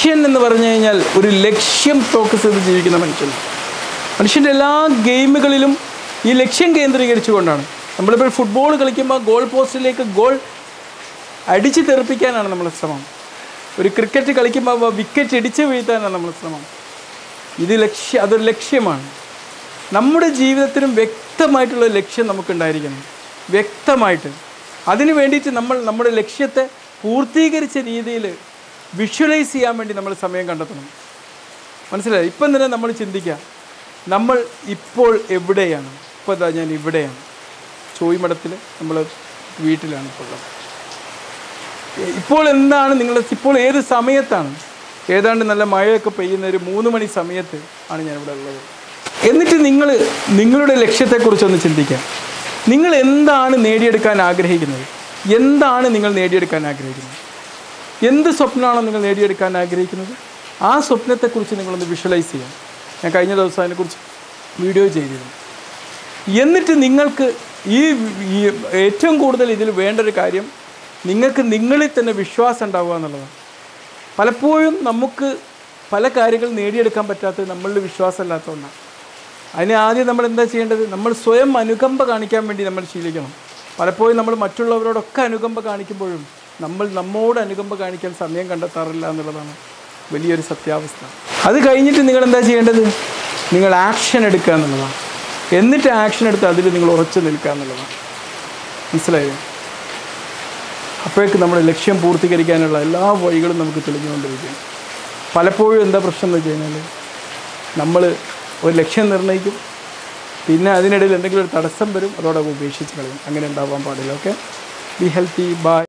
മനുഷ്യൻ എന്ന് പറഞ്ഞു കഴിഞ്ഞാൽ ഒരു ലക്ഷ്യം ഫോക്കസ് ചെയ്ത് ജീവിക്കുന്ന മനുഷ്യനാണ്. മനുഷ്യൻ്റെ എല്ലാ ഗെയിമുകളിലും ഈ ലക്ഷ്യം കേന്ദ്രീകരിച്ചുകൊണ്ടാണ്. നമ്മളിപ്പോൾ ഫുട്ബോൾ കളിക്കുമ്പോൾ ഗോൾ പോസ്റ്റിലേക്ക് ഗോൾ അടിച്ച് തെറിപ്പിക്കാനാണ് നമ്മളെ ശ്രമം. ഒരു ക്രിക്കറ്റ് കളിക്കുമ്പോൾ വിക്കറ്റ് ഇടിച്ച് വീഴ്ത്താനാണ് നമ്മളെ ശ്രമം. അതൊരു ലക്ഷ്യമാണ്. നമ്മുടെ ജീവിതത്തിനും വ്യക്തമായിട്ടുള്ള ലക്ഷ്യം നമുക്കുണ്ടായിരിക്കണം, വ്യക്തമായിട്ട്. അതിന് വേണ്ടിയിട്ട് നമ്മുടെ ലക്ഷ്യത്തെ പൂർത്തീകരിച്ച രീതിയിൽ വിഷ്വലൈസ് ചെയ്യാൻ വേണ്ടി നമ്മൾ സമയം കണ്ടെത്തണം. മനസ്സിലായി? ഇപ്പം തന്നെ നമ്മൾ ചിന്തിക്കുക, നമ്മൾ ഇപ്പോൾ എവിടെയാണ്? ഇപ്പോൾ ഇതാ ഞാൻ ഇവിടെയാണ്, ചോയ്മഠത്തിൽ നമ്മൾ വീട്ടിലാണ് ഇപ്പോൾ ഉള്ളത്. ഇപ്പോൾ എന്താണ് ഇപ്പോൾ ഏത് സമയത്താണ്? ഏതാണ്ട് നല്ല മഴയൊക്കെ പെയ്യുന്ന ഒരു 3 മണി സമയത്ത് ആണ് ഞാനിവിടെ ഉള്ളത്. എന്നിട്ട് നിങ്ങളുടെ ലക്ഷ്യത്തെക്കുറിച്ചൊന്ന് ചിന്തിക്കാം. നിങ്ങൾ എന്താണ് നേടിയെടുക്കാൻ ആഗ്രഹിക്കുന്നത്? എന്താണ് നിങ്ങൾ നേടിയെടുക്കാൻ ആഗ്രഹിക്കുന്നത്? എന്ത് സ്വപ്നമാണോ നിങ്ങൾ നേടിയെടുക്കാൻ ആഗ്രഹിക്കുന്നത്? ആ സ്വപ്നത്തെക്കുറിച്ച് നിങ്ങളൊന്ന് വിഷ്വലൈസ് ചെയ്യാം. ഞാൻ കഴിഞ്ഞ ദിവസം അതിനെക്കുറിച്ച് വീഡിയോ ചെയ്തിരുന്നു. എന്നിട്ട് നിങ്ങൾക്ക് ഈ ഏറ്റവും കൂടുതൽ ഇതിൽ വേണ്ടൊരു കാര്യം, നിങ്ങൾക്ക് നിങ്ങളിൽ തന്നെ വിശ്വാസം ഉണ്ടാവുക എന്നുള്ളതാണ്. പലപ്പോഴും നമുക്ക് പല കാര്യങ്ങൾ നേടിയെടുക്കാൻ പറ്റാത്തത് നമ്മളിൽ വിശ്വാസമില്ലാത്തതുകൊണ്ടാണ്. അതിന് ആദ്യം നമ്മൾ എന്താ ചെയ്യേണ്ടത്? നമ്മൾ സ്വയം അനുകമ്പ കാണിക്കാൻ വേണ്ടി നമ്മൾ ശീലിക്കണം. പലപ്പോഴും നമ്മൾ മറ്റുള്ളവരോടൊക്കെ അനുകമ്പ കാണിക്കുമ്പോഴും നമ്മോട് അനുകമ്പ കാണിക്കാൻ സമയം കണ്ടെത്താറില്ല എന്നുള്ളതാണ് വലിയൊരു സത്യാവസ്ഥ. അത് കഴിഞ്ഞിട്ട് നിങ്ങൾ എന്താ ചെയ്യേണ്ടത്? നിങ്ങൾ ആക്ഷൻ എടുക്കുക എന്നുള്ളതാണ്. എന്നിട്ട് ആക്ഷൻ എടുത്ത് അതിൽ നിങ്ങൾ ഉറച്ചു നിൽക്കുക എന്നുള്ളതാണ്. മനസ്സിലായോ? അപ്പോഴേക്ക് നമ്മുടെ ലക്ഷ്യം പൂർത്തീകരിക്കാനുള്ള എല്ലാ വഴികളും നമുക്ക് തെളിഞ്ഞുകൊണ്ടിരിക്കും. പലപ്പോഴും എന്താ പ്രശ്നം എന്ന് വെച്ച് കഴിഞ്ഞാൽ, നമ്മൾ ഒരു ലക്ഷ്യം നിർണ്ണയിക്കും, പിന്നെ അതിനിടയിൽ എന്തെങ്കിലും ഒരു തടസ്സം വരും, അതോടെ ഉപേക്ഷിച്ച് കളയും. അങ്ങനെ ഉണ്ടാവാൻ പാടില്ല. Okay, be healthy. ബൈ.